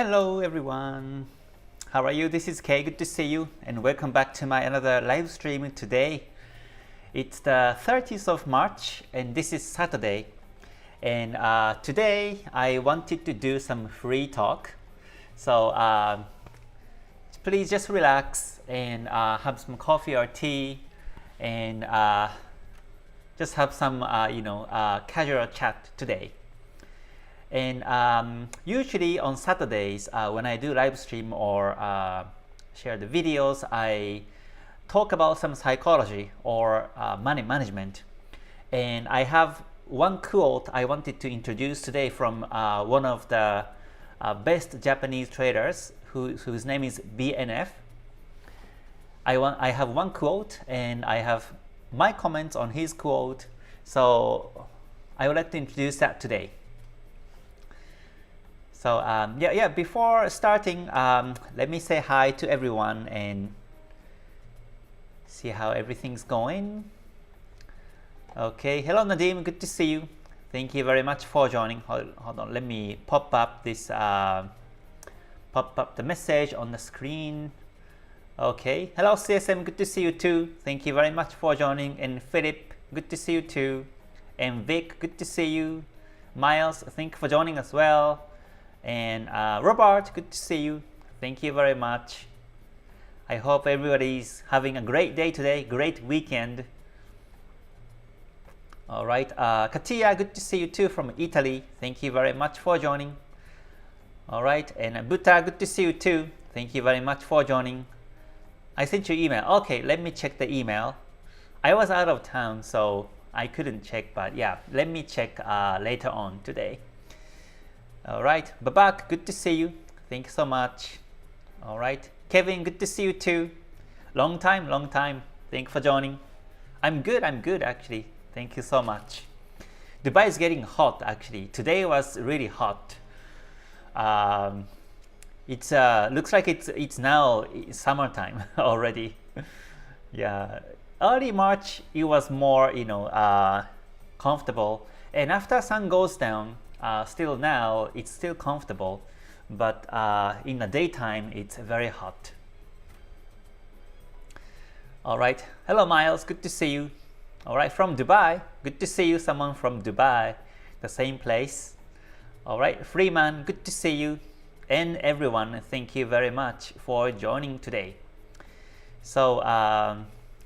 Hello everyone, how are you? This is Kay, good to see you and welcome back to my another live stream today. It's the 30th of March and this is Saturday, and today I wanted to do some free talk. So please just relax and have some coffee or tea and just have some casual chat today. And usually on Saturdays when I do live stream or share the videos, I talk about some psychology or money management. And I have one quote I wanted to introduce today from one of the best Japanese traders whose name is BNF. I have one quote and I have my comments on his quote, so I would like to introduce that today. So before starting, let me say hi to everyone and see how everything's going. Okay, hello Nadim, good to see you. Thank you very much for joining. Hold on, let me pop up this the message on the screen. Okay, hello CSM, good to see you too. Thank you very much for joining. And Philip, good to see you too. And Vic, good to see you. Miles, thank you for joining as well. And Robert, good to see you. Thank you very much. I hope everybody's having a great day today, great weekend. All right, Katia, good to see you too from Italy. Thank you very much for joining. All right, and Buta, good to see you too. Thank you very much for joining. I sent you email. Okay, let me check the email. I was out of town, so I couldn't check, but yeah, let me check later on today. All right, Babak, good to see you. Thank you so much. All right, Kevin, good to see you too. Long time. Thank you for joining. I'm good actually. Thank you so much. Dubai is getting hot actually. Today was really hot. It's looks like it's now summertime already. Yeah, early March it was more comfortable, and after sun goes down, still now it's still comfortable, but in the daytime it's very hot. All right, hello Miles, good to see you. All right, from Dubai, good to see you, someone from Dubai, the same place. All right, Freeman, good to see you. And everyone, thank you very much for joining today. So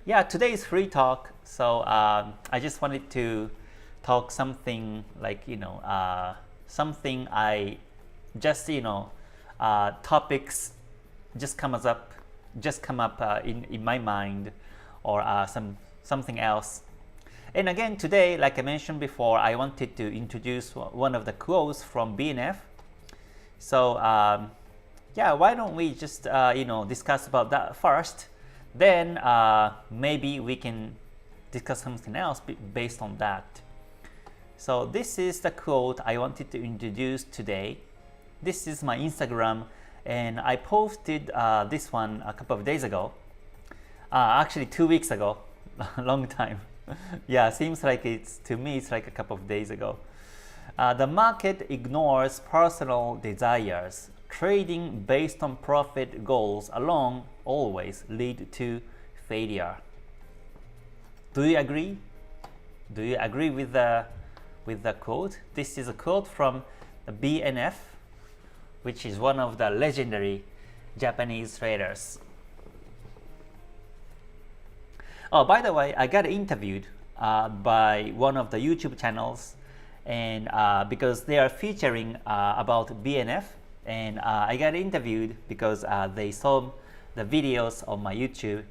yeah, today is free talk, so I just wanted to talk something like something I just topics just come up in my mind, or something else. And again today, like I mentioned before, I wanted to introduce one of the quotes from BNF. So yeah, why don't we just discuss about that first, then maybe we can discuss something else based on that. So this is the quote I wanted to introduce today. This is my Instagram, and I posted this one a couple of days ago. Actually 2 weeks ago, long time. Yeah, seems like to me it's like a couple of days ago. The market ignores personal desires. Trading based on profit goals alone always lead to failure. Do you agree? Do you agree with the quote? This is a quote from the BNF, which is one of the legendary Japanese traders. Oh, by the way, I got interviewed by one of the YouTube channels, and because they are featuring about BNF, and I got interviewed because they saw the videos on my YouTube,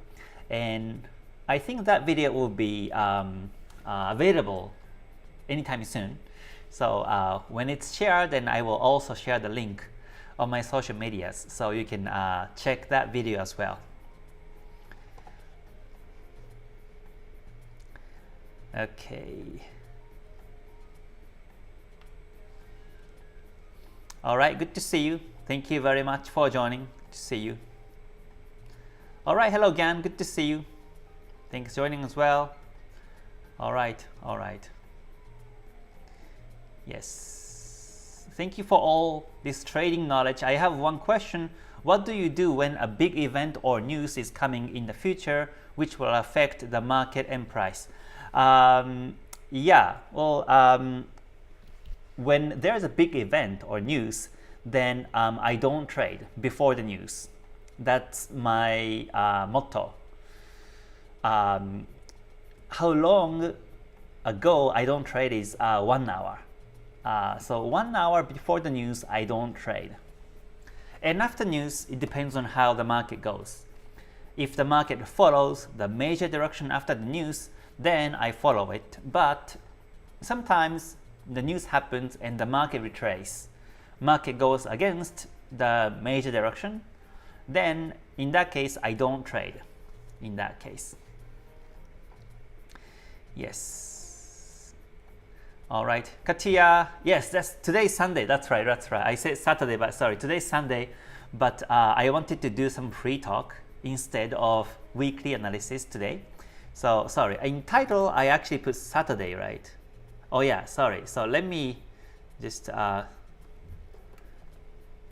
and I think that video will be available anytime soon. So when it's shared, then I will also share the link on my social medias, so you can check that video as well. Okay. All right, good to see you. Thank you very much for joining. Good to see you. All right, hello Gan, good to see you. Thanks for joining as well. All right. Yes. thank you for all this trading knowledge. I have one question. What do you do when a big event or news is coming in the future which will affect the market and price? When there's a big event or news, then I don't trade before the news. That's my motto. How long ago I don't trade is 1 hour. So 1 hour before the news, I don't trade. And after news, it depends on how the market goes. If the market follows the major direction after the news, then I follow it. But sometimes the news happens and the market retraces. Market goes against the major direction, then in that case, I don't trade. In that case. Yes. All right, Katia. Yes, today's Sunday. That's right. I said Saturday, but sorry, today's Sunday. But I wanted to do some free talk instead of weekly analysis today. So sorry. In title, I actually put Saturday, right? Oh yeah, sorry. So let me just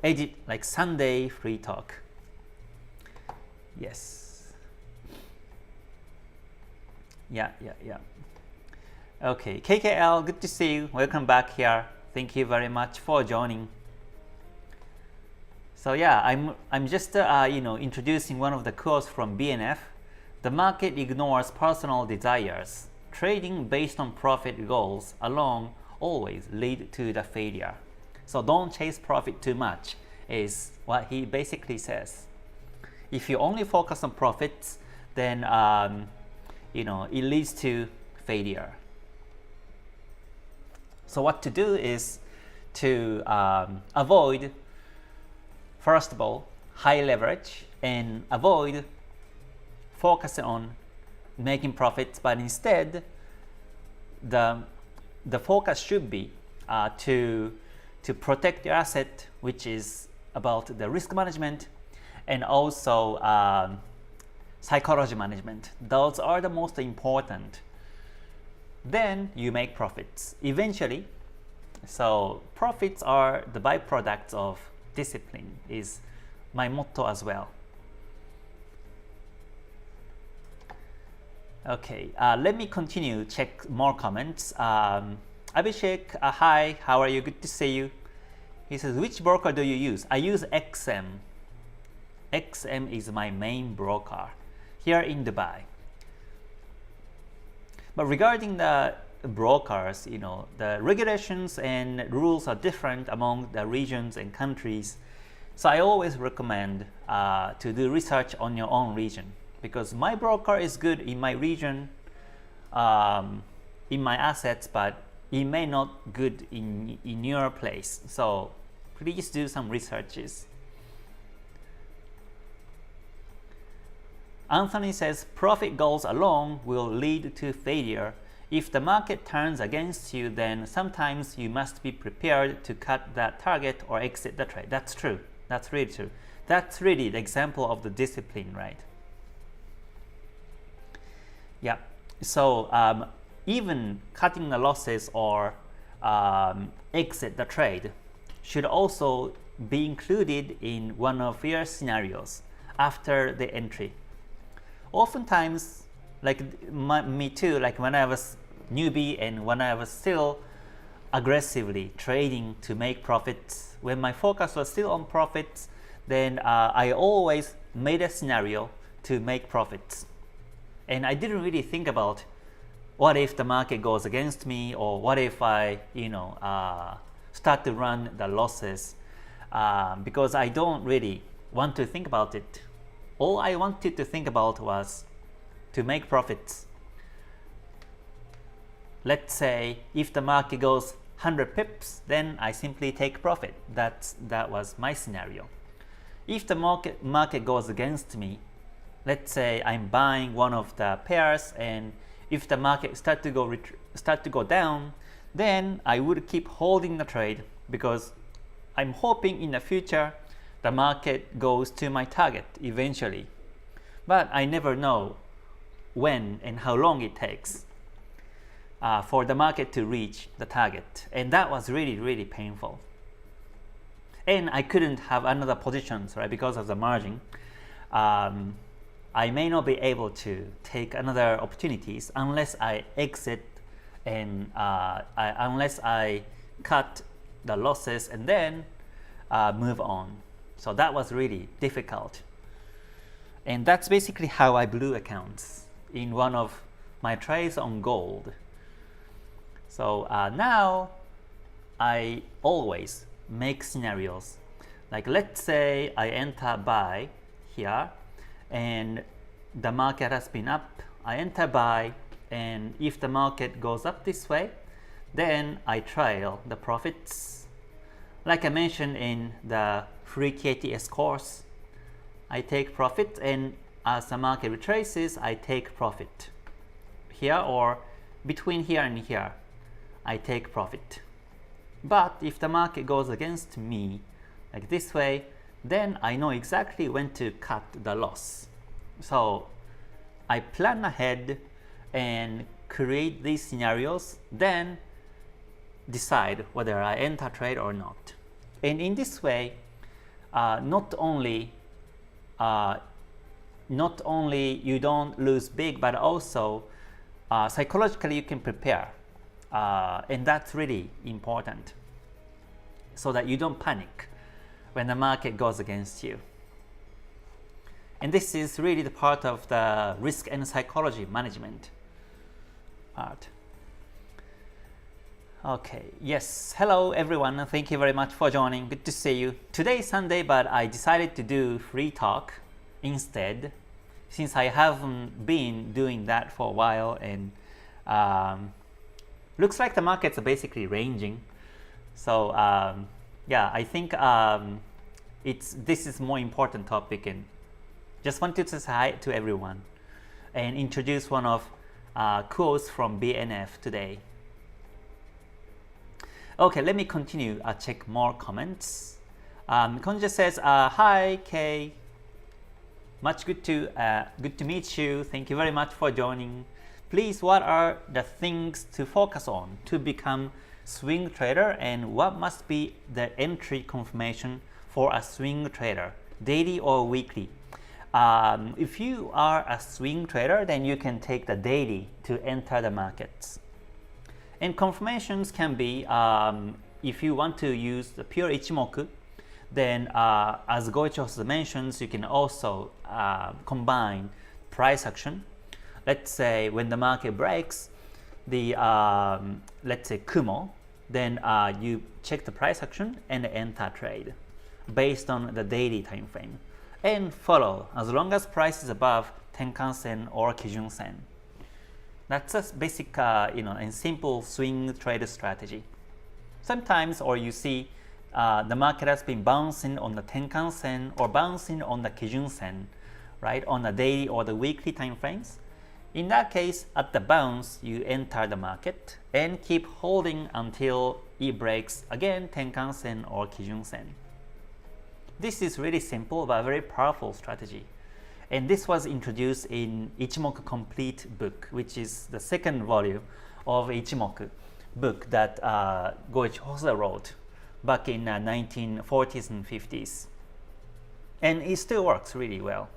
edit like Sunday free talk. Yes. Yeah. Okay, KKL, good to see you. Welcome back here. Thank you very much for joining. So yeah, I'm just introducing one of the quotes from BNF. The market ignores personal desires. Trading based on profit goals alone always lead to the failure. So don't chase profit too much is what he basically says. If you only focus on profits, then it leads to failure. So what to do is to avoid, first of all, high leverage and avoid focusing on making profits, but instead the focus should be to protect your asset, which is about the risk management and also psychology management. Those are the most important. Then you make profits eventually. So profits are the byproducts of discipline is my motto as well. Okay, let me continue, check more comments. Abhishek, hi, how are you? Good to see you. He says, which broker do you use? I use XM. XM is my main broker here in Dubai. But regarding the brokers, the regulations and rules are different among the regions and countries. So I always recommend to do research on your own region, because my broker is good in my region, in my assets, but it may not good in your place. So please do some researches. Anthony says profit goals alone will lead to failure. If the market turns against you, then sometimes you must be prepared to cut that target or exit the trade. That's true. That's really true. That's really the example of the discipline, right? Yeah. So even cutting the losses or exit the trade should also be included in one of your scenarios after the entry. Oftentimes, like me too, like when I was newbie and when I was still aggressively trading to make profits, when my focus was still on profits, then I always made a scenario to make profits. And I didn't really think about what if the market goes against me, or what if I, start to run the losses, because I don't really want to think about it. All I wanted to think about was to make profits. Let's say if the market goes 100 pips, then I simply take profit. That was my scenario. If the market goes against me, let's say I'm buying one of the pairs, and if the market start to go down, then I would keep holding the trade, because I'm hoping in the future the market goes to my target eventually. But I never know when and how long it takes for the market to reach the target. And that was really, really painful. and I couldn't have another positions, right, because of the margin. I may not be able to take another opportunities unless I exit and unless I cut the losses and then move on. So that was really difficult. And that's basically how I blew accounts in one of my trades on gold. So now I always make scenarios. Like let's say I enter buy here and the market has been up. I enter buy, and if the market goes up this way, then I trail the profits. Like I mentioned in the free KTS course, I take profit, and as the market retraces, I take profit. Here or between here and here, I take profit. But if the market goes against me, like this way, then I know exactly when to cut the loss. So I plan ahead and create these scenarios, then decide whether I enter trade or not. And in this way, not only you don't lose big, but also psychologically you can prepare, and that's really important, so that you don't panic when the market goes against you. And this is really the part of the risk and psychology management part. Okay, yes, hello everyone, thank you very much for joining, good to see you. Today is Sunday, but I decided to do free talk instead, since I haven't been doing that for a while, and looks like the markets are basically ranging. So yeah, I think this is more important topic, and just wanted to say hi to everyone and introduce one of quotes from BNF today. Okay, let me continue. Check more comments. Konja says, hi Kay, much good to meet you. Thank you very much for joining. Please, what are the things to focus on to become swing trader, and what must be the entry confirmation for a swing trader, daily or weekly? If you are a swing trader, then you can take the daily to enter the markets. And confirmations can be, if you want to use the pure Ichimoku, then as Goichi mentions, you can also combine price action. Let's say when the market breaks the let's say Kumo, then you check the price action and enter trade based on the daily time frame, and follow as long as price is above Tenkan Sen or Kijun Sen. That's a basic and simple swing trade strategy. Sometimes, or you see the market has been bouncing on the Tenkan Sen or bouncing on the Kijun Sen, right, on the daily or the weekly time frames. In that case, at the bounce, you enter the market and keep holding until it breaks again Tenkan Sen or Kijun Sen. This is really simple but very powerful strategy. And this was introduced in Ichimoku Complete book, which is the second volume of Ichimoku book that Goichi Hosoda wrote back in 1940s and 50s. And it still works really well.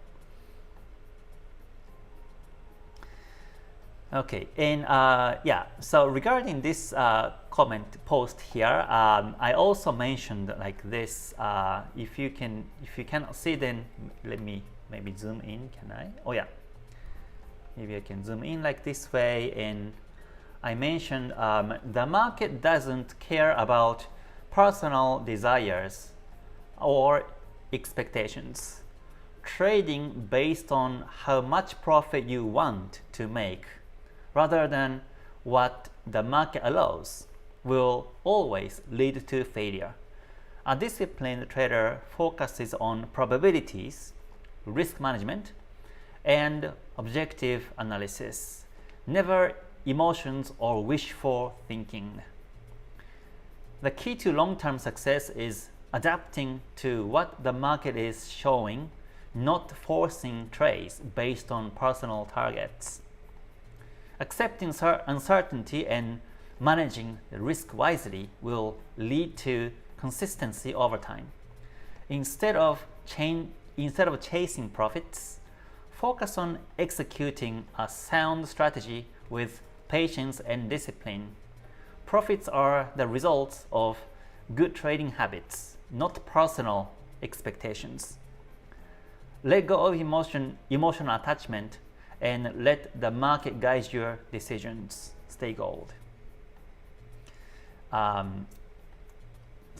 Okay, and yeah, so regarding this comment post here, I also mentioned like this. If you cannot see, then let me maybe zoom in. Can I? Oh yeah, maybe I can zoom in like this way. And I mentioned the market doesn't care about personal desires or expectations. Trading based on how much profit you want to make, rather than what the market allows, will always lead to failure. A disciplined trader focuses on probabilities, risk management, and objective analysis, never emotions or wishful thinking. The key to long-term success is adapting to what the market is showing, not forcing trades based on personal targets. Accepting uncertainty and managing the risk wisely will lead to consistency over time. Instead of chasing profits, focus on executing a sound strategy with patience and discipline. Profits are the results of good trading habits, not personal expectations. Let go of emotional attachment and let the market guide your decisions. Stay gold.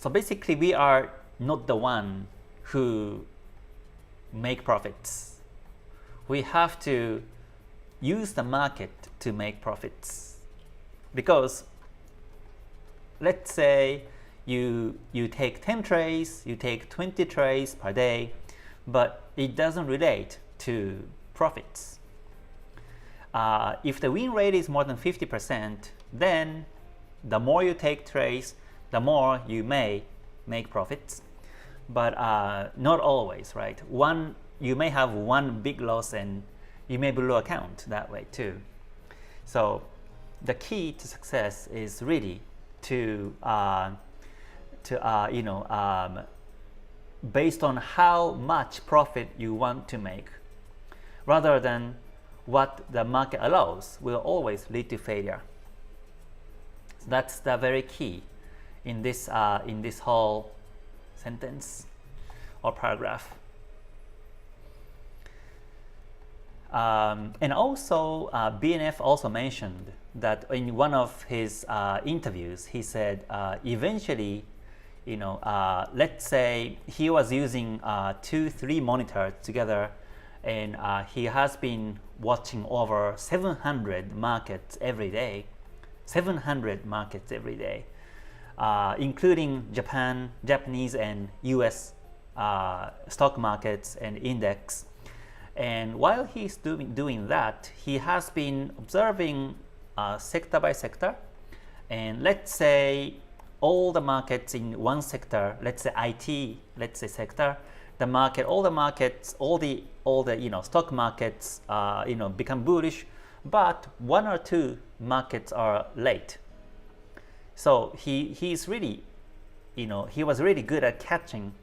So basically, we are not the one who make profits. We have to use the market to make profits. Because let's say you take 10 trades, you take 20 trades per day, but it doesn't relate to profits. If the win rate is more than 50%, then the more you take trades, the more you may make profits. But not always, right? You may have one big loss and you may blow account that way too. So the key to success is really to based on how much profit you want to make, rather than what the market allows will always lead to failure. So that's the very key in this whole sentence or paragraph. And also, BNF also mentioned that in one of his interviews, he said eventually, let's say he was using 2-3 monitors together, and he has been watching over 700 markets every day, 700 markets every day, including Japanese and US stock markets and index. And while he's doing that, he has been observing sector by sector. And let's say all the markets in one sector, let's say IT, let's say sector, all the stock markets, become bullish, but 1 or 2 markets are late. So he's really, he was really good at catching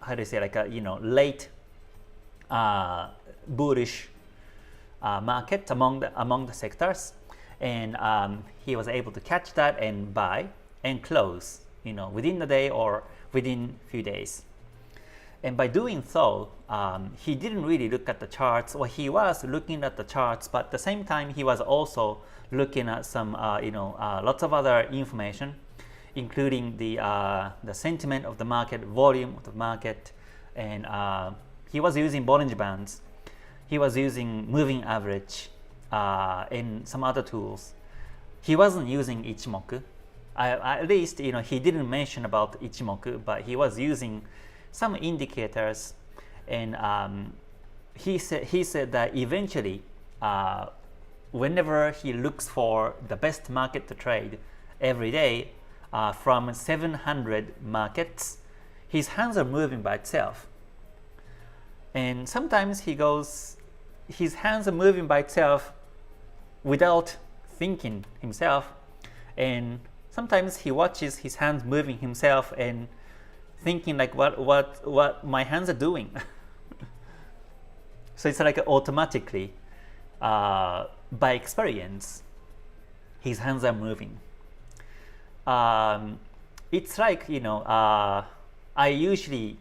how do you say, late bullish market among the sectors, and he was able to catch that and buy and close, within the day or within few days. And by doing so, he didn't really look at the charts, or he was looking at the charts, but at the same time he was also looking at some lots of other information, including the sentiment of the market, volume of the market, and he was using Bollinger Bands, he was using moving average, and some other tools. He wasn't using Ichimoku. At least he didn't mention about Ichimoku, but he was using some indicators, and he said that eventually, whenever he looks for the best market to trade every day, from 700 markets, his hands are moving by itself. And sometimes his hands are moving by itself without thinking himself. And sometimes he watches his hands moving himself and thinking like, what my hands are doing. So it's like automatically, by experience, his hands are moving. It's like, I usually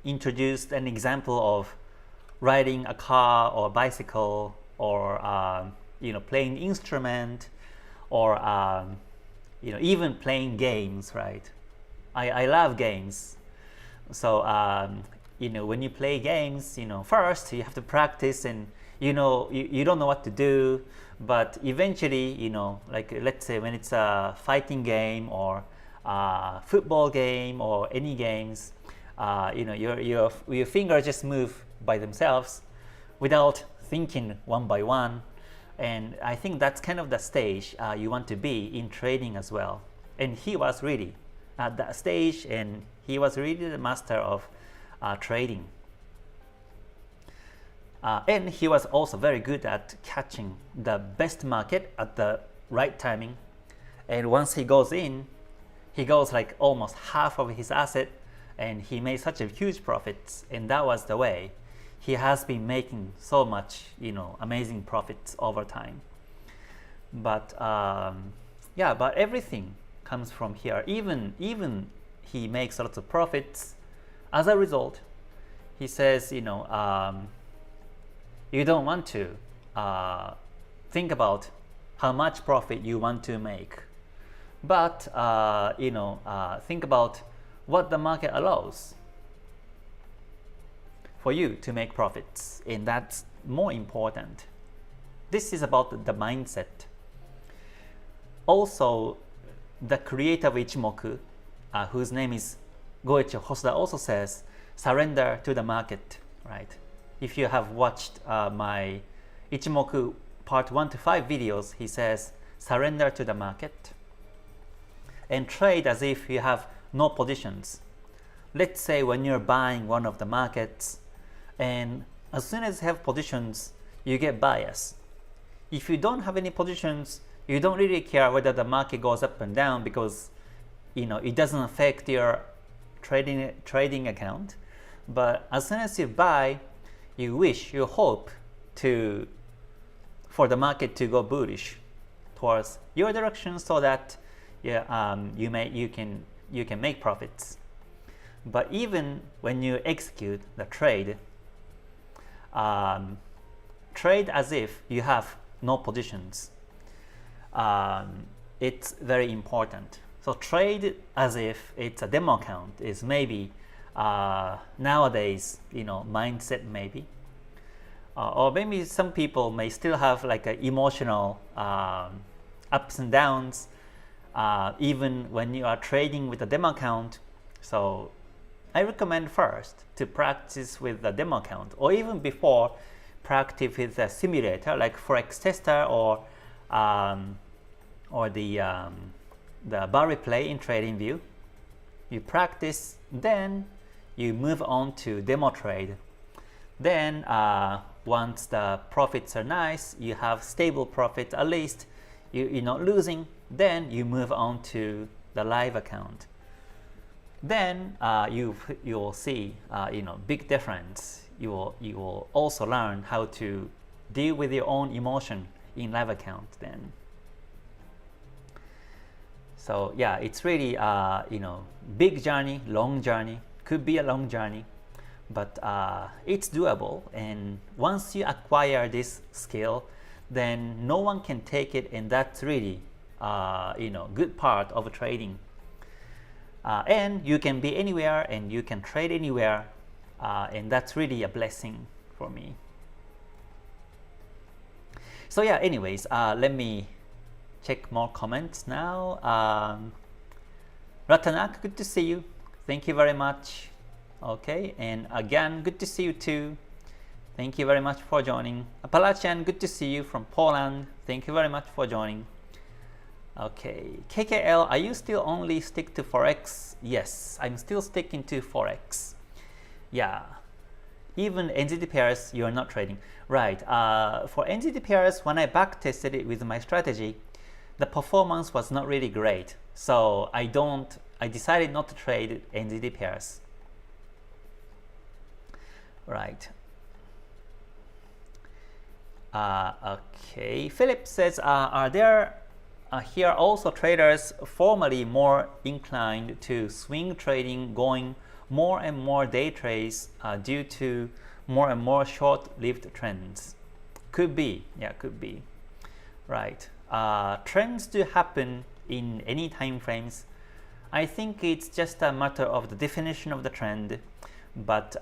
introduced an example of riding a car or bicycle, or playing instrument, or even playing games, right? I love games. So when you play games, first you have to practice, and you don't know what to do, but eventually, like let's say when it's a fighting game or football game or any games, your fingers just move by themselves without thinking one by one. And I think that's kind of the stage you want to be in trading as well. And he was really at that stage, and he was really the master of trading. And he was also very good at catching the best market at the right timing, And once he goes in, he goes like almost half of his asset, and he made such a huge profits. And that was the way he has been making so much, amazing profits over time. But yeah, but everything comes from here. Even he makes lots of profits. As a result, he says, you don't want to think about how much profit you want to make, but think about what the market allows for you to make profits, and that's more important. This is about the mindset. Also, the creator of Ichimoku, whose name is Goichi Hosoda, also says surrender to the market, right? If you have watched my Ichimoku part 1 to 5 videos, he says surrender to the market and trade as if you have no positions. Let's say when you're buying one of the markets, and as soon as you have positions, you get bias. If you don't have any positions, you don't really care whether the market goes up and down, because it doesn't affect your trading account. But as soon as you buy, you hope for the market to go bullish towards your direction, so that you can make profits. But even when you execute the trade, trade as if you have no positions. It's very important. So trade as if it's a demo account is maybe nowadays mindset, maybe. Or maybe some people may still have like an emotional ups and downs even when you are trading with a demo account. So I recommend first to practice with the demo account, or even before, practice with a simulator like Forex Tester or the bar replay in TradingView. You practice, then you move on to demo trade. Then once the profits are nice, you have stable profits, at least you're not losing, then you move on to the live account. Then you will see big difference. You will also learn how to deal with your own emotion in live account then. So yeah, it's really big journey, long journey. Could be a long journey, but it's doable. And once you acquire this skill, then no one can take it, and that's really good part of trading. And you can be anywhere, and you can trade anywhere, and that's really a blessing for me. So yeah, anyways, let me check more comments now. Ratanak, good to see you. Thank you very much. Okay, and again, good to see you too. Thank you very much for joining. Appalachian, good to see you from Poland. Thank you very much for joining. Okay, KKL, are you still only stick to Forex? Yes, I'm still sticking to Forex. Yeah, even NZD pairs you are not trading. Right, for NZD pairs, when I back tested it with my strategy, the performance was not really great. So I decided not to trade NZD pairs. Right. Okay, Philip says, are there here also traders formally more inclined to swing trading, going more and more day trades due to more and more short-lived trends? Could be, yeah, could be. Right. Trends do happen in any time frames. I think it's just a matter of the definition of the trend, but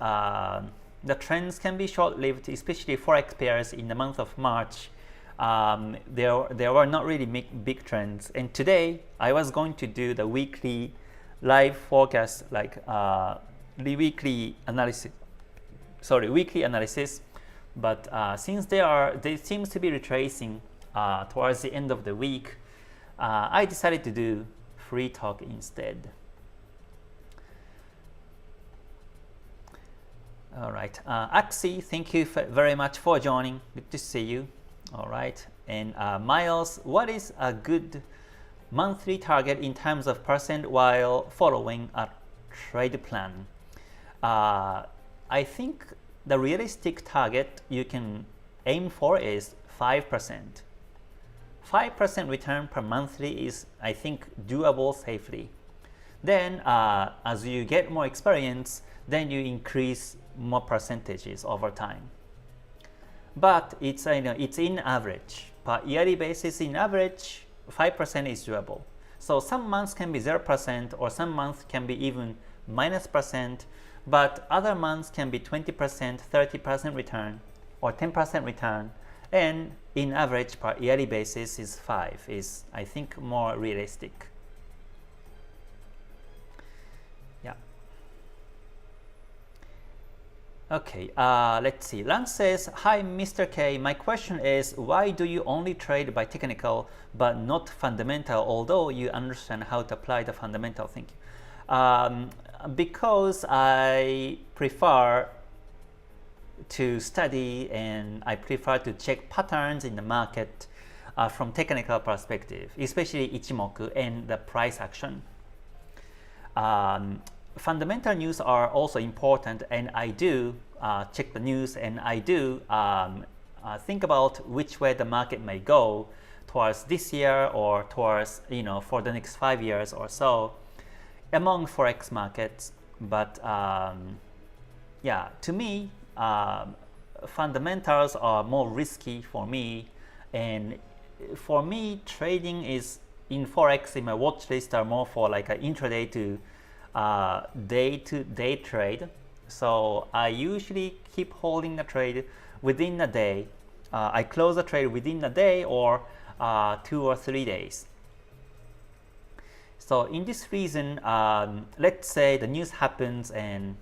the trends can be short-lived, especially Forex pairs in the month of March. There were not really big trends, and today I was going to do the weekly live forecast, like the weekly analysis, but since they seems to be retracing towards the end of the week, I decided to do free talk instead. All right, Axie, thank you very much for joining. Good to see you. All right, and Miles, what is a good monthly target in terms of percent while following a trade plan. I think the realistic target you can aim for is 5%. 5% return per monthly is, I think, doable safely. Then as you get more experience, then you increase more percentages over time. But it's in average. Per yearly basis, in average, 5% is doable. So some months can be 0% or some months can be even -%, but other months can be 20%, 30% return or 10% return, and in average per yearly basis is 5 is, I think, more realistic. Yeah. Okay, let's see. Lance says, hi Mr. K, my question is, why do you only trade by technical but not fundamental, although you understand how to apply the fundamental thinking? Because I prefer to study and I prefer to check patterns in the market from technical perspective, especially Ichimoku and the price action. Fundamental news are also important, and I do check the news, and I do think about which way the market may go towards this year or towards, for the next 5 years or so among Forex markets. But yeah, to me, fundamentals are more risky for me, and for me, trading is in Forex in my watch list are more for like an intraday to day trade. So I usually keep holding the trade within a day. I close the trade within a day or 2 or 3 days. So in this reason, let's say the news happens, and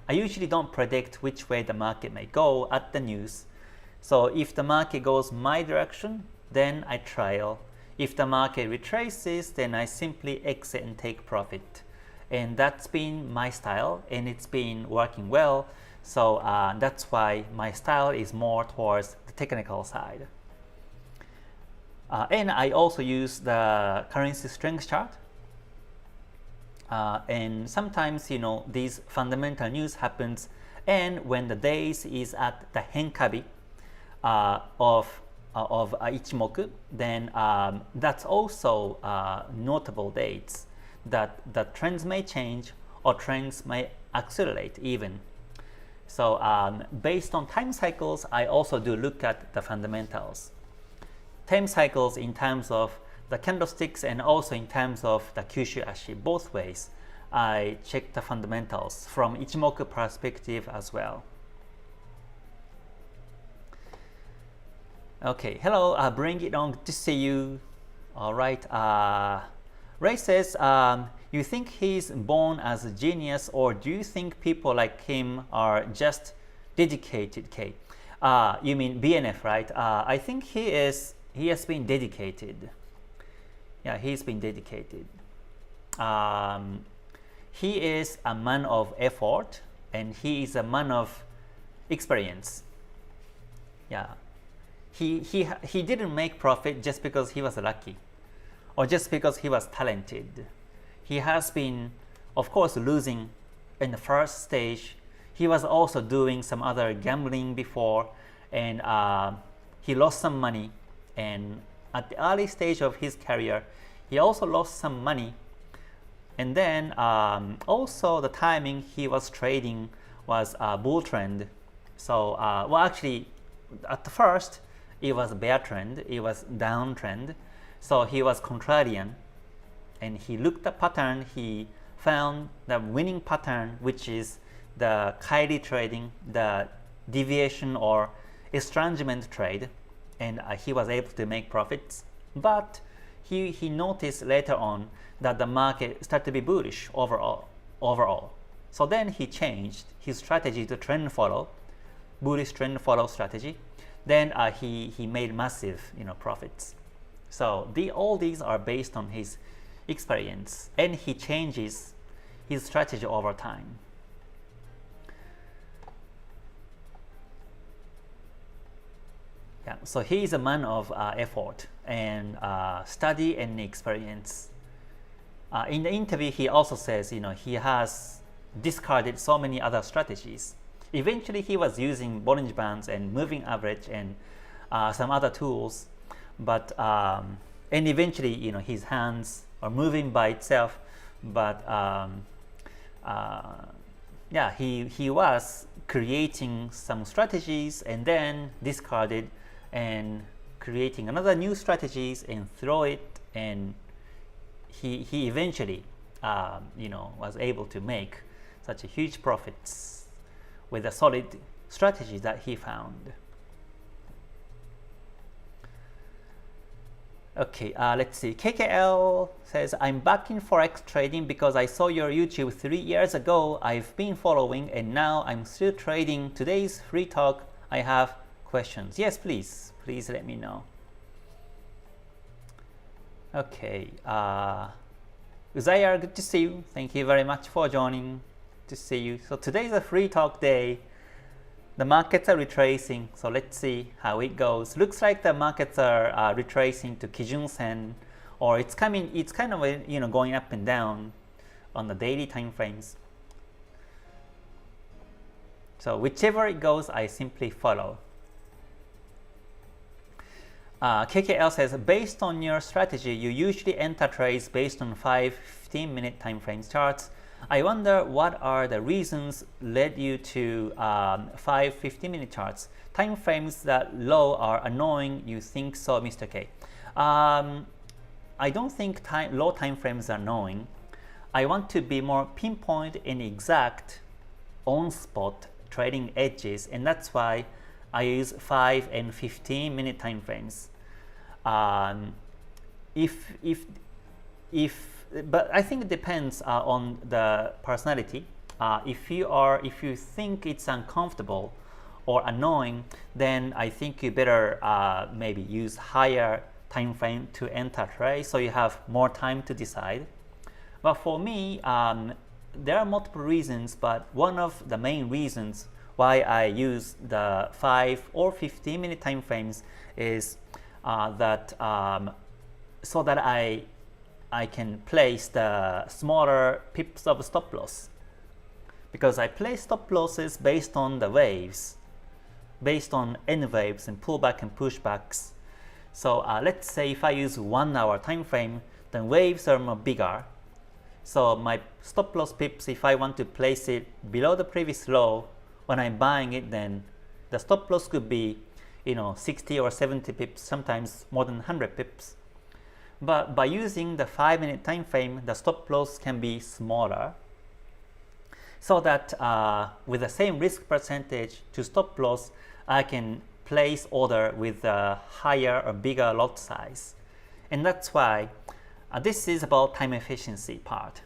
I usually don't predict which way the market may go at the news. So if the market goes my direction, then I trail. If the market retraces, then I simply exit and take profit. And that's been my style, and it's been working well. So that's why my style is more towards the technical side. And I also use the currency strength chart. And sometimes, these fundamental news happens, and when the days is at the henkabi of Ichimoku, then that's also notable dates that the trends may change or trends may accelerate even. So based on time cycles, I also do look at the fundamentals. Time cycles in terms of the candlesticks and also in terms of the Kyushu Ashi, both ways. I check the fundamentals from Ichimoku perspective as well. Okay, hello, bring it on, good to see you. All right, Ray says, you think he's born as a genius, or do you think people like him are just dedicated? K, you mean BNF, right? I think he has been dedicated. Yeah, he's been dedicated. He is a man of effort, and he is a man of experience. Yeah, he didn't make profit just because he was lucky or just because he was talented. He has been, of course, losing in the first stage. He was also doing some other gambling before, and he lost some money. And at the early stage of his career, he also lost some money. And then also the timing he was trading was a bull trend. So, well, actually, at the first, it was a bear trend. It was down trend. So he was contrarian, and he looked at pattern. He found the winning pattern, which is the Kyrie trading, the deviation or estrangement trade, and he was able to make profits. But he noticed later on that the market started to be bullish overall. So then he changed his strategy to trend follow, bullish trend follow strategy. Then he made massive profits. So all these are based on his experience, and he changes his strategy over time. Yeah, so he is a man of effort and study and experience. In the interview, he also says, he has discarded so many other strategies. Eventually, he was using Bollinger Bands and moving average and some other tools, but and eventually, his hands are moving by itself. But yeah, he was creating some strategies and then discarded and creating another new strategies and throw it, and he eventually was able to make such a huge profits with a solid strategy that he found. Okay, let's see. KKL says, I'm back in Forex trading because I saw your YouTube 3 years ago. I've been following and now I'm still trading. Today's free talk, I have questions. Yes, please. Please let me know. Okay. Uzayar, good to see you. Thank you very much for joining. Good to see you. So today is a free talk day. The markets are retracing, so let's see how it goes. Looks like the markets are retracing to Kijun Sen, or it's kind of going up and down on the daily time frames. So whichever it goes, I simply follow. KKL says, based on your strategy, you usually enter trades based on 5-15-minute time frames charts. I wonder what are the reasons led you to 5-15-minute charts. Time frames that low are annoying. You think so, Mr. K? I don't think low time frames are annoying. I want to be more pinpoint and exact on spot trading edges, and that's why I use 5 and 15-minute time frames. But I think it depends on the personality. If you think it's uncomfortable or annoying, then I think you better maybe use higher time frame to enter trade, so you have more time to decide. But for me, there are multiple reasons, but one of the main reasons why I use the 5 or 15-minute time frames is that so that I can place the smaller pips of stop loss, because I place stop losses based on the waves, based on N waves and pullback and pushbacks. So let's say if I use 1 hour time frame, then waves are more bigger. So my stop loss pips, if I want to place it below the previous low when I'm buying it, then the stop loss could be 60 or 70 pips, sometimes more than 100 pips. But by using the 5-minute time frame, the stop loss can be smaller, so that with the same risk percentage to stop loss, I can place order with a higher or bigger lot size. And that's why this is about time efficiency part,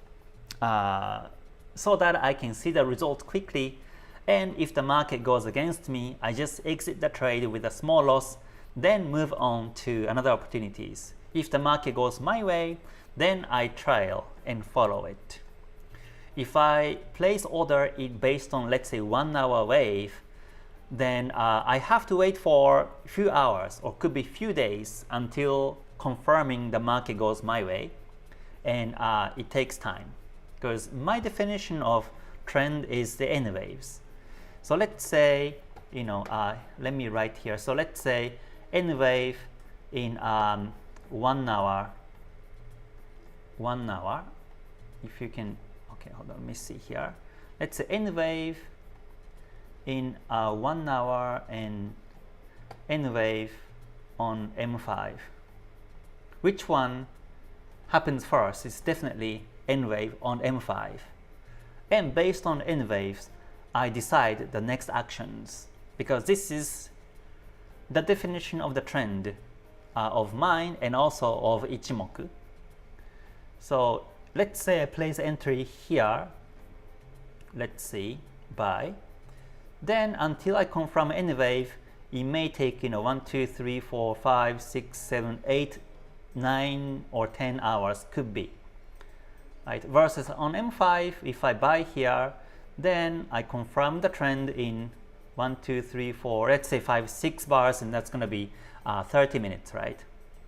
so that I can see the result quickly, and if the market goes against me, I just exit the trade with a small loss, then move on to another opportunities. If the market goes my way, then I trail and follow it. If I place order it based on, let's say, 1 hour wave, then I have to wait for a few hours or could be few days until confirming the market goes my way, and it takes time, because my definition of trend is the N waves. So let's say, let me write here. So let's say N wave in 1 hour, if you can, okay, hold on, let me see here. Let's say N wave in 1 hour and N wave on M5. Which one happens first? It's definitely N wave on M5. And based on N waves, I decide the next actions, because this is the definition of the trend of mine and also of Ichimoku. So let's say I place entry here, let's see, buy. Then until I confirm N wave, it may take 1, 2, 3, 4, 5, 6, 7, 8, 9 or 10 hours, could be. Right? Versus on M5, if I buy here, then I confirm the trend in 1, 2, 3, 4, let's say 5, 6 bars, and that's going to be 30 minutes, right?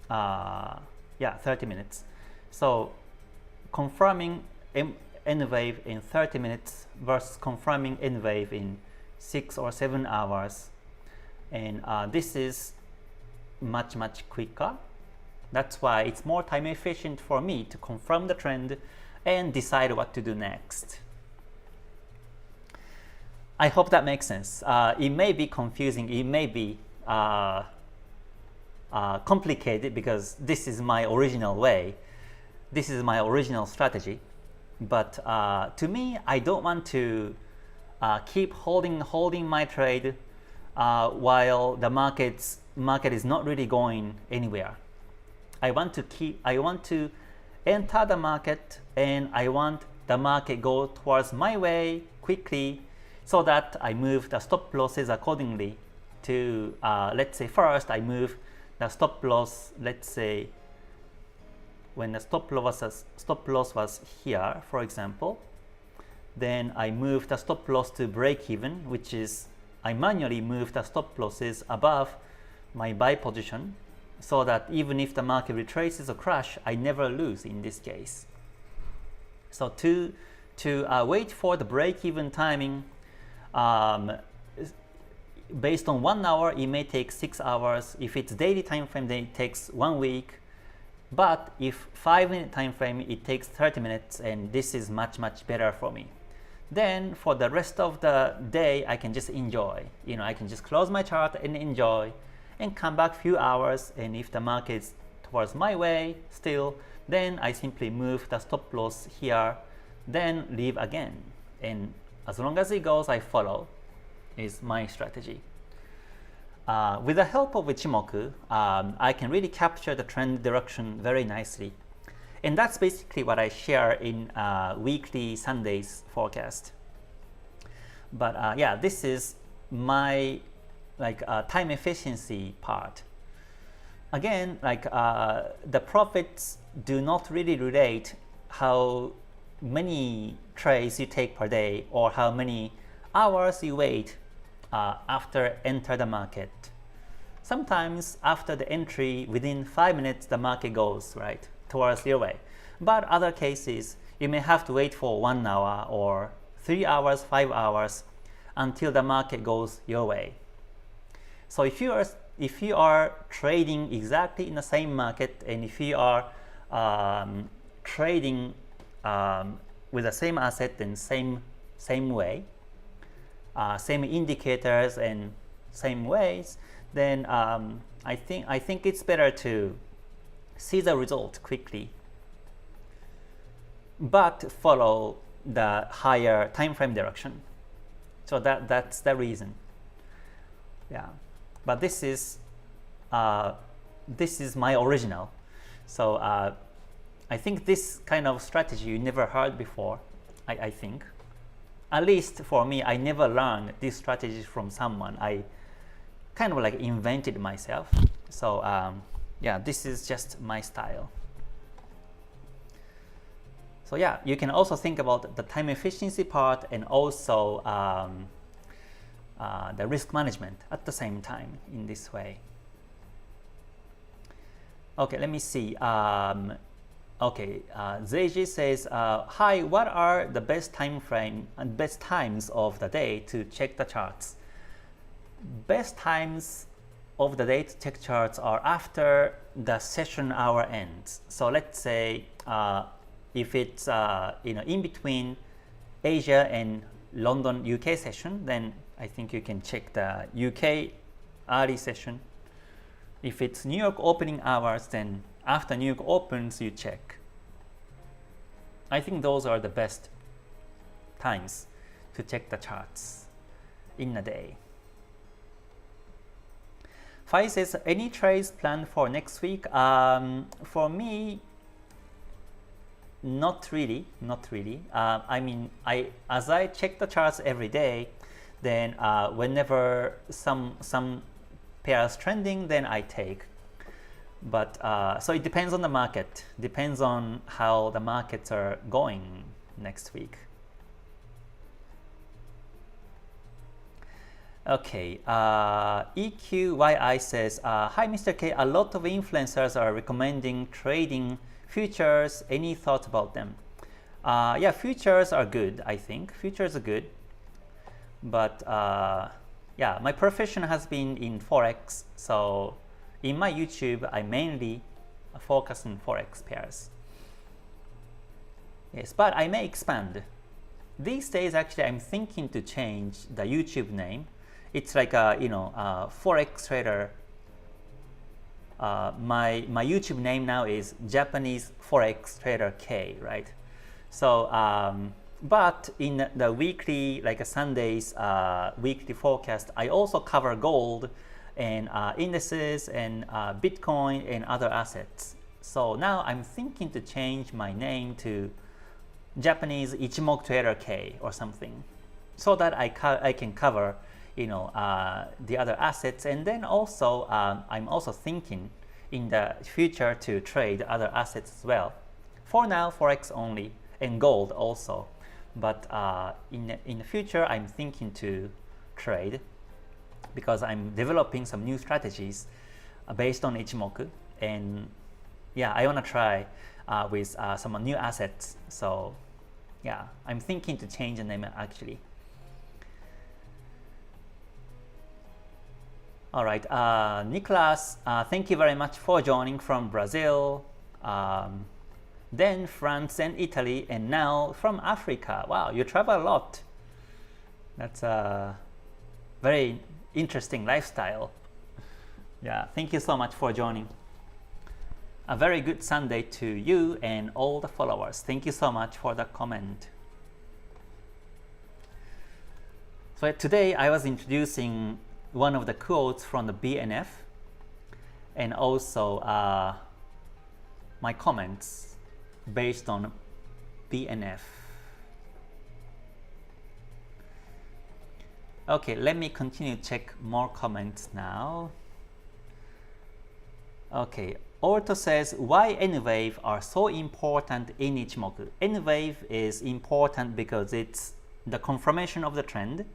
Yeah, 30 minutes. So confirming N wave in 30 minutes versus confirming N wave in 6 or 7 hours, and this is much quicker. That's why it's more time efficient for me to confirm the trend and decide what to do next. I hope that makes sense. It may be confusing, it may be complicated because this is my original way, this is my original strategy, but to me, I don't want to keep holding my trade while the market is not really going anywhere. I want to enter the market, and I want the market go towards my way quickly, so that I move the stop losses accordingly to, let's say first I move the stop loss, let's say when the stop loss was here, for example, then I move the stop loss to break even, which is I manually move the stop losses above my buy position, so that even if the market retraces or crash, I never lose in this case. So to wait for the break-even timing, based on 1 hour, it may take 6 hours. If it's daily time frame, then it takes 1 week. But if 5-minute time frame, it takes 30 minutes, and this is much better for me. Then for the rest of the day, I can just enjoy. You know, I can just close my chart and enjoy, and come back few hours. And if the market is towards my way still, then I simply move the stop loss here, then leave again. And as long as it goes, I follow, is my strategy. With the help of Ichimoku, I can really capture the trend direction very nicely. And that's basically what I share in weekly Sundays forecast. But yeah, this is my time efficiency part. Again, the profits do not really relate how many trades you take per day or how many hours you wait after enter the market. Sometimes after the entry, within 5 minutes, the market goes right towards your way. But other cases, you may have to wait for 1 hour or 3 hours, 5 hours until the market goes your way. So if you are trading exactly in the same market, and if you are trading with the same asset and same way, same indicators and same ways, then I think it's better to see the result quickly, but follow the higher time frame direction. So that's the reason. Yeah, but this is my original. So I think this kind of strategy you never heard before. I think, at least for me, I never learned this strategy from someone. I kind of invented myself. So yeah, this is just my style. So yeah, you can also think about the time efficiency part and also the risk management at the same time in this way. Okay, let me see. Okay, Zeiji says, hi, what are the best time frame and best times of the day to check the charts? Best times of the day to check charts are after the session hour ends. So let's say if it's in between Asia and London UK session, then I think you can check the UK early session. If it's New York opening hours, then after New York opens, you check. I think those are the best times to check the charts in a day. Fai says, any trades planned for next week? For me, not really. I mean, as I check the charts every day, then whenever some pairs trending, then I take. But so it depends on the market, depends on how the markets are going next week. Okay, EQYI says, hi Mr. K, a lot of influencers are recommending trading futures. Any thoughts about them? Yeah, futures are good, I think. Futures are good. But yeah, my profession has been in Forex. So in my YouTube, I mainly focus on Forex pairs. Yes, but I may expand. These days, actually, I'm thinking to change the YouTube name. It's like a, Forex trader. My YouTube name now is Japanese Forex Trader K, right? So, but in the weekly, like a Sunday's weekly forecast, I also cover gold and indices and Bitcoin and other assets. So now I'm thinking to change my name to Japanese Ichimoku Trader K or something, so that I can cover the other assets. And then also I'm also thinking in the future to trade other assets as well. For now, Forex only and gold also, but in the future I'm thinking to trade because I'm developing some new strategies based on Ichimoku, and yeah, I want to try with some new assets. So yeah, I'm thinking to change the name actually. All right, Nicholas, thank you very much for joining from Brazil, then France and Italy, and now from Africa. Wow, you travel a lot. That's a very interesting lifestyle. Yeah, thank you so much for joining. A very good Sunday to you and all the followers. Thank you so much for the comment. So today I was introducing one of the quotes from the BNF and also my comments based on BNF. Okay, let me continue to check more comments now. Okay, Orto says, why N-wave are so important in Ichimoku? N-wave is important because it's the confirmation of the trend,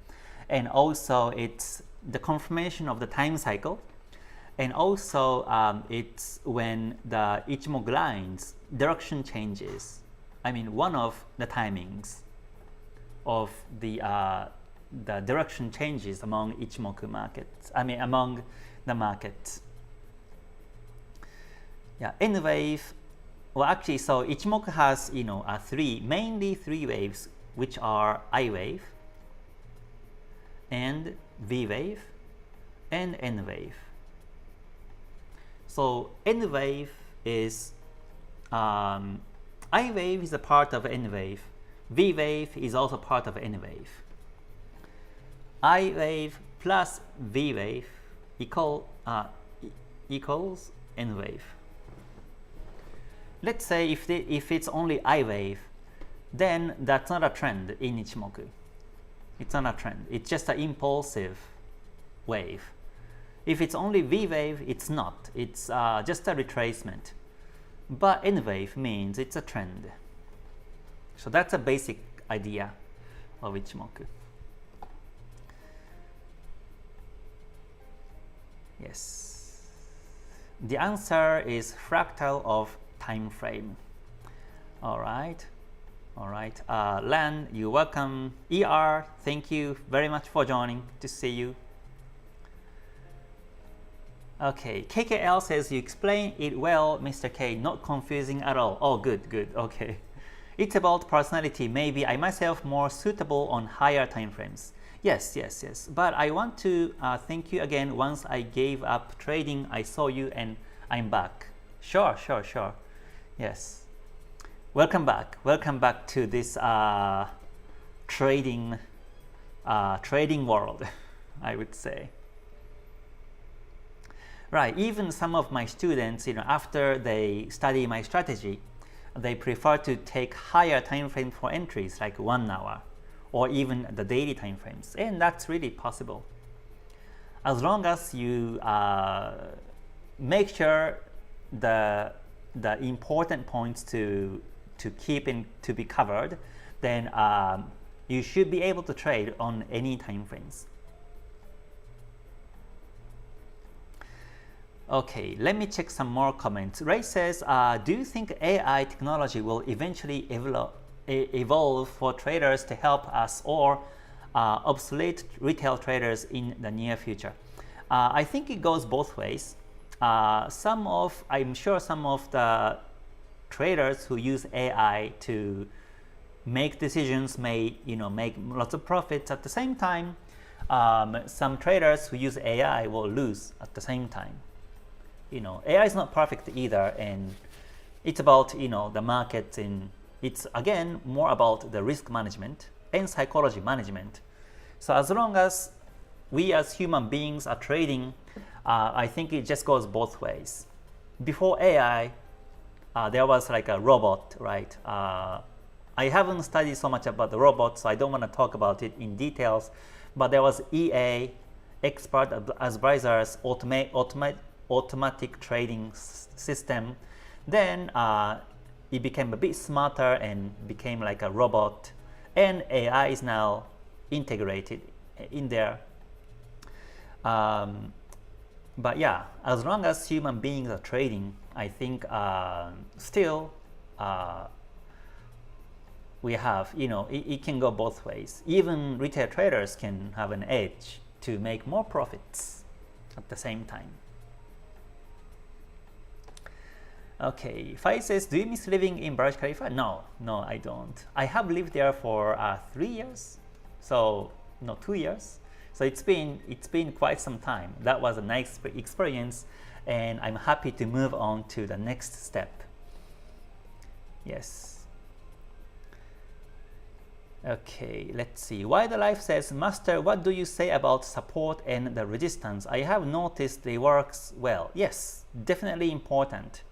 and also it's the confirmation of the time cycle, and also it's when the Ichimoku lines direction changes. I mean, one of the timings of the direction changes among Ichimoku markets. I mean, among the markets. Yeah, N wave. Well, actually, so Ichimoku has mainly three waves, which are I wave, and V wave, and N wave. So N wave is I wave is a part of N wave. V wave is also part of N wave. I wave plus V wave equals N wave. Let's say if it's only I wave, then that's not a trend in Ichimoku. It's not a trend. It's just an impulsive wave. If it's only V wave, it's not. It's just a retracement. But N wave means it's a trend. So that's a basic idea of Ichimoku. Yes. The answer is fractal of time frame. All right. All right. Lan, you're welcome. ER, thank you very much for joining. Good to see you. Okay. KKL says you explain it well, Mr. K. Not confusing at all. Oh, good, good. Okay. It's about personality. Maybe I myself more suitable on higher time frames. Yes, yes, yes. But I want to thank you again. Once I gave up trading, I saw you and I'm back. Sure, sure, sure. Yes. Welcome back. Welcome back to this trading world, I would say. Right. Even some of my students, after they study my strategy, they prefer to take higher time frame for entries, like 1 hour, or even the daily time frames, and that's really possible. As long as you make sure the important points to keep in to be covered, then you should be able to trade on any time frames. Okay, let me check some more comments. Ray says, do you think AI technology will eventually evolve for traders to help us or obsolete retail traders in the near future? I think it goes both ways. I'm sure some of the traders who use AI to make decisions may make lots of profits at the same time. Some traders who use AI will lose at the same time. AI is not perfect either, and it's about the markets, and it's again more about the risk management and psychology management. So as long as we as human beings are trading, I think it just goes both ways. Before AI, there was like a robot, right? I haven't studied so much about the robot, so I don't want to talk about it in details, but there was EA, expert advisors, automatic trading system. Then it became a bit smarter and became like a robot, and AI is now integrated in there. But yeah, as long as human beings are trading, I think still we have, it can go both ways. Even retail traders can have an edge to make more profits at the same time. Okay, Fai says, do you miss living in Burj Khalifa? No, I don't. I have lived there for 3 years, so no, 2 years. So it's been quite some time. That was a nice experience, and I'm happy to move on to the next step. Yes. Okay, let's see. Wildlife says, Master, what do you say about support and the resistance? I have noticed they works well. Yes, definitely important.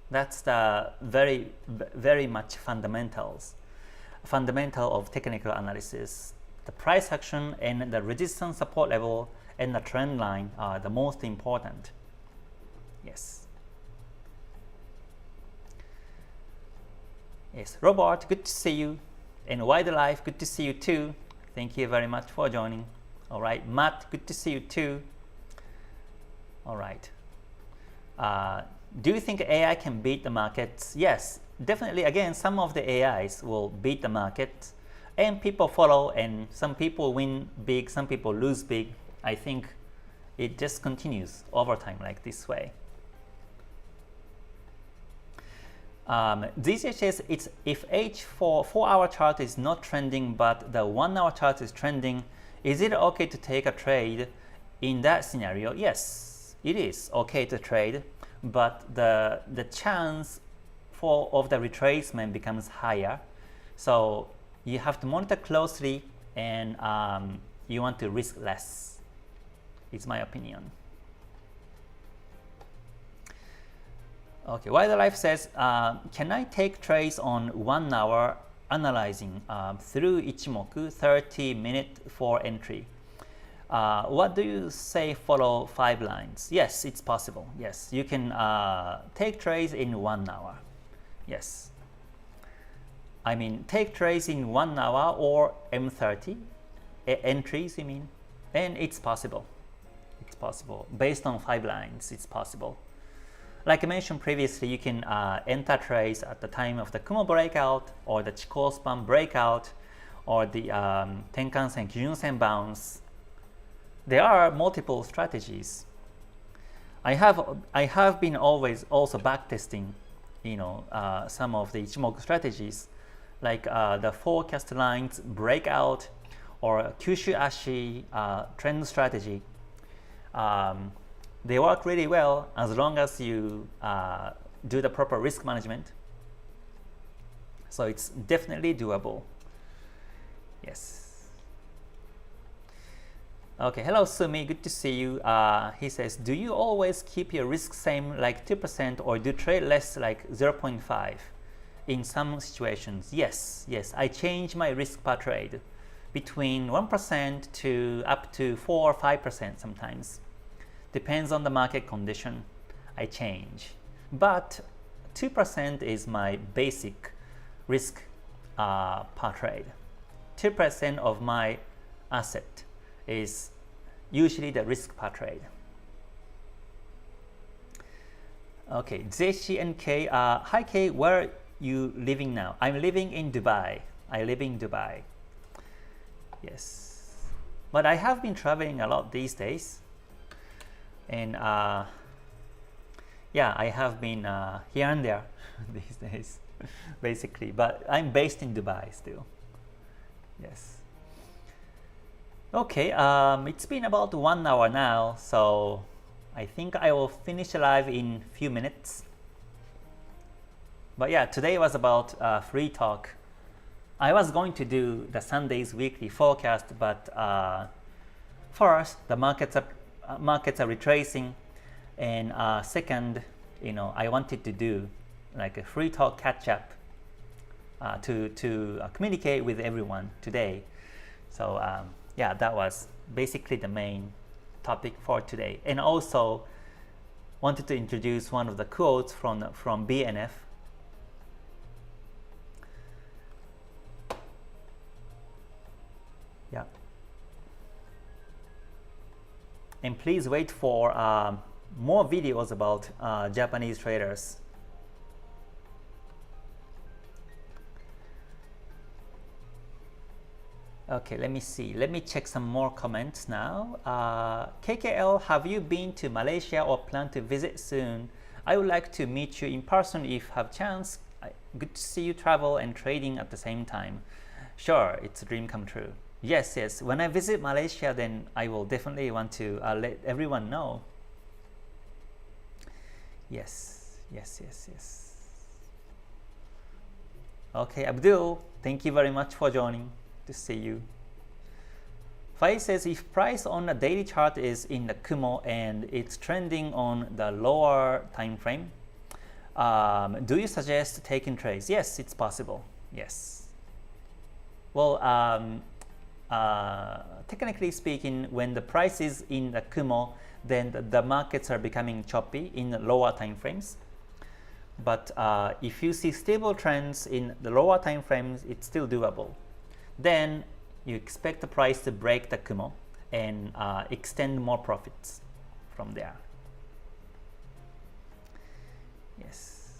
That's the very much fundamental of technical analysis. The price action and the resistance support level and the trend line are the most important. Yes. Yes, Robert, good to see you. And Wildlife, good to see you too. Thank you very much for joining. All right, Matt, good to see you too. All right. Do you think AI can beat the markets? Yes, definitely. Again, some of the AIs will beat the market, and people follow, and some people win big, some people lose big. I think it just continues over time like this way. DJ says, it's if H4 4-hour chart is not trending but the 1-hour chart is trending, is it okay to take a trade in that scenario? Yes, it is okay to trade, but the chance of the retracement becomes higher. So you have to monitor closely, and you want to risk less. It's my opinion. Okay, Wildlife says, can I take trades on 1 hour analyzing through Ichimoku 30-minute for entry? What do you say follow 5 lines? Yes, it's possible. Yes, you can take trades in 1 hour. Yes. I mean, take trades in 1 hour or M30 entries, you mean? And it's possible. It's possible. Based on 5 lines, it's possible. Like I mentioned previously, you can enter trades at the time of the Kumo breakout, or the Chikou span breakout, or the Tenkan-sen, Kijun-sen bounce. There are multiple strategies. I have been always also backtesting, some of the Ichimoku strategies, like the forecast lines breakout, or Kyushu Ashi trend strategy. They work really well as long as you do the proper risk management. So it's definitely doable. Yes. Okay, hello Sumi, good to see you. He says, do you always keep your risk same like 2% or do trade less like 0.5 in some situations? Yes, I change my risk per trade between 1% to up to 4 or 5% sometimes. Depends on the market condition, I change. But 2% is my basic risk per trade. 2% of my asset is usually the risk per trade. Okay, JC and K. Hi K, where are you living now? I'm living in Dubai. I live in Dubai. Yes, but I have been traveling a lot these days, and yeah, I have been here and there these days, basically. But I'm based in Dubai still. Yes. Okay. It's been about 1 hour now, so I think I will finish live in a few minutes. But yeah, today was about free talk. I was going to do the Sunday's weekly forecast, but first the markets are retracing, and second, I wanted to do like a free talk catch up to communicate with everyone today. So yeah, that was basically the main topic for today, and also wanted to introduce one of the quotes from BNF. Yeah, and please wait for more videos about Japanese traders. Okay, let me see. Let me check some more comments now. KKL, have you been to Malaysia or plan to visit soon? I would like to meet you in person if have chance. Good to see you travel and trading at the same time. Sure, it's a dream come true. Yes, yes. When I visit Malaysia, then I will definitely want to let everyone know. Yes, yes, yes, yes. Okay, Abdul, thank you very much for joining. To see you. Fai says if price on the daily chart is in the Kumo and it's trending on the lower time frame, do you suggest taking trades? Yes, it's possible. Yes. Well, technically speaking, when the price is in the Kumo, then the markets are becoming choppy in the lower time frames. But if you see stable trends in the lower time frames, it's still doable. Then you expect the price to break the Kumo and extend more profits from there. Yes.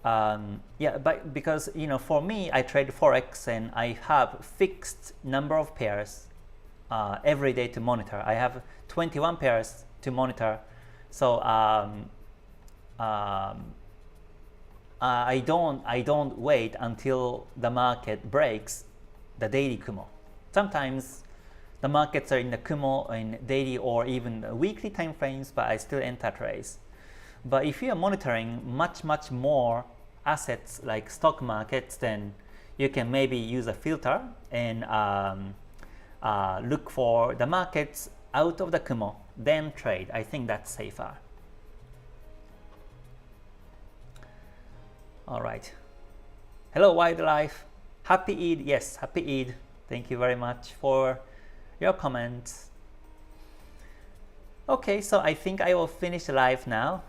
Yeah, but because for me, I trade Forex and I have fixed number of pairs every day to monitor. I have 21 pairs to monitor, so I don't wait until the market breaks the daily Kumo. Sometimes the markets are in the Kumo in daily or even weekly time frames, but I still enter trades. But if you are monitoring much more assets like stock markets, then you can maybe use a filter and look for the markets out of the Kumo, then trade. I think that's safer. All right. Hello, wildlife. Happy Eid. Yes, happy Eid. Thank you very much for your comments. Okay, so I think I will finish live now.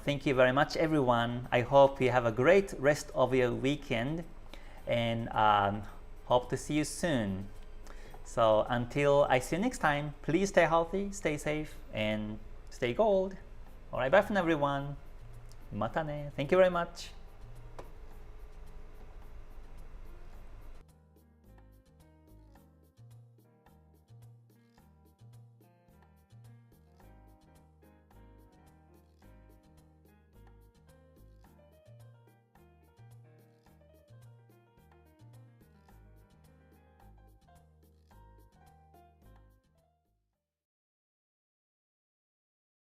Thank you very much, everyone. I hope you have a great rest of your weekend, and hope to see you soon. So until I see you next time, please stay healthy, stay safe, and stay gold. All right, bye for now, everyone. Mata ne. Thank you very much.